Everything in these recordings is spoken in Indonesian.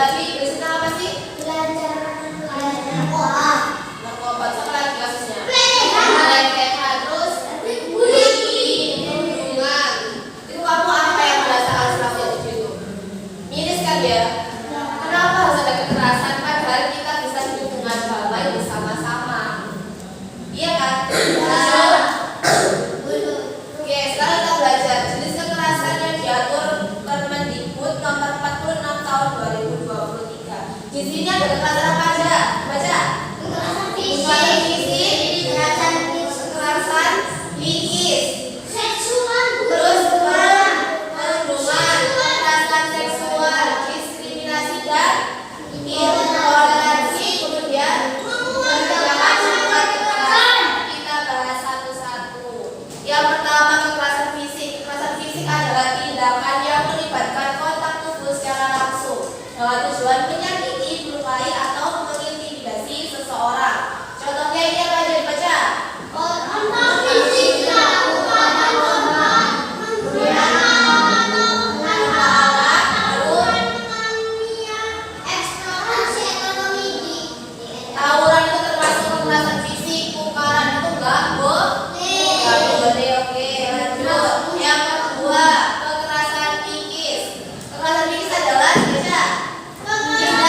tadi bercerita apa sih? Belajar Narkoba. Sama lagi kasusnya. Lekehan, terus bullying, perundungan. Itu kamu apa yang merasakan selama itu? Miris kan ya? Kenapa harus ada kekerasan padahal kita bisa hidup dengan damai bersama-sama? Iya kan? Oke, sekarang kita belajar jenis kekerasan yang diatur Permendikbud nomor 46 tahun 2023. Di sini ada kekerasan apa aja? Baca. kekerasan Kekerasan fisik, fisik, kekerasan psikis, seksual, terus perundungan, kekerasan seksual, diskriminasi dan intoleransi, kemudian macam-macam kekerasan. Kita bahas satu-satu. Yang pertama, kekerasan fisik. Kekerasan fisik adalah tindakan yang melibatkan kontak tubuh secara langsung dengan tujuan menyakiti, melukai atau mengintimidasi seseorang. Contohnya ini apa aja dibaca? kontak fisik dilakukan korban menggunakan alat, eksplorasi ekonomi di Tawuran itu termasuk kekerasan fisik, pukaran itu enggak boleh. Oke, lanjut. Yang kedua, kekerasan psikis. Kekerasan psikis adalah dibaca tindakan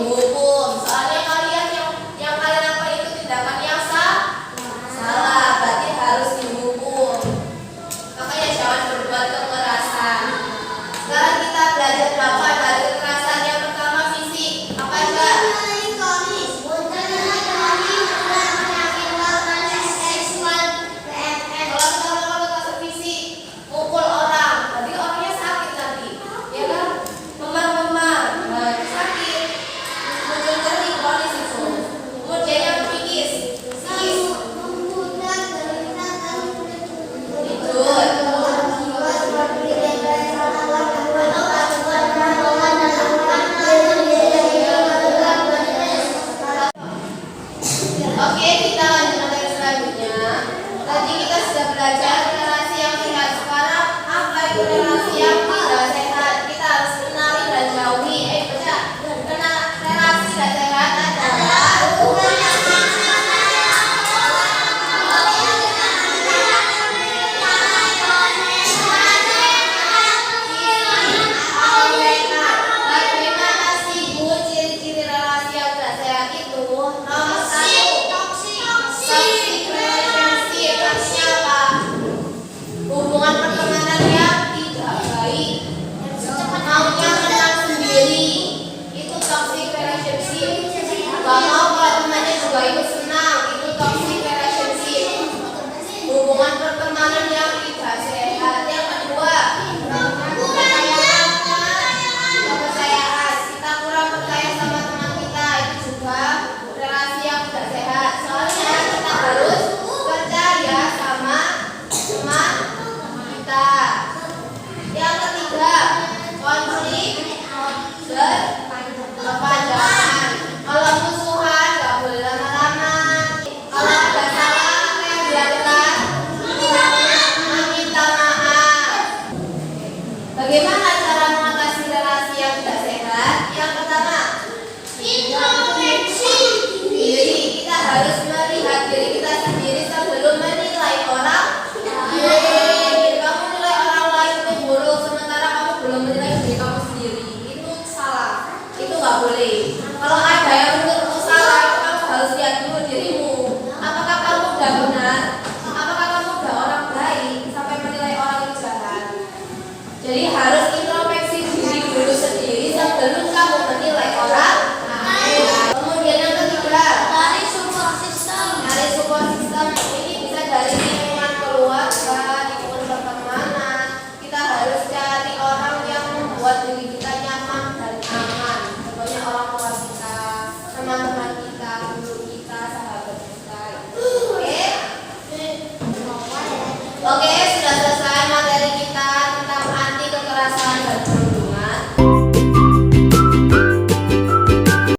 dihukum. Soalnya kalian yang kalian lakukan itu tindakan yang salah, berarti harus dihukum. Makanya jangan berbuat kekerasan. Sekarang kita belajar apa dari kekerasan. Yang pertama fisik. Apa aja? Kalau kita melakukan kekerasan fisik, mukul orang, berarti orangnya sakit nanti, ya kan? Memar-memar, nah itu sakit. Muncul kering, kronis itu. Kemudian yang psikis, Oke, kita lanjut materi selanjutnya. Tadi kita sudah belajar relasi yang sehat. Sekarang apa itu relasi yang tidak sehat? Kita harus kenali dan jauhi. Baca. Kenal relasi tidak sehat adalah hubungan yang bagaimana sih Bu ciri-ciri relasi yang tidak sehat itu? Nomor satu, toxic relationship. Artinya apa? Hubungan pertemanan yang tidak baik, maunya menang sendiri, itu toxic relationship. Gak mau kalau temannya juga ikut senang, itu toxic relationship. Hubungan pertemanan yang tidak sehat. Yang kedua, kepercayaan. Kita kurang percaya sama teman kita, itu juga relasi yang tidak sehat. Soalnya kita harus percaya sama teman kita. Yang ketiga, konflik berkepanjangan. Kalau musuhan nggak boleh lama-lama. Kalau ada salah apa yang dilakukan? Meminta maaf. Bagaimana cara mengatasi relasi yang tidak sehat? Yang pertama, diri. Kita harus melihat diri kita sendiri sebelum menilai orang lain. Kamu menilai orang lain itu buruk, sementara kamu belum menilai diri kamu sendiri. Itu salah. Itu nggak boleh.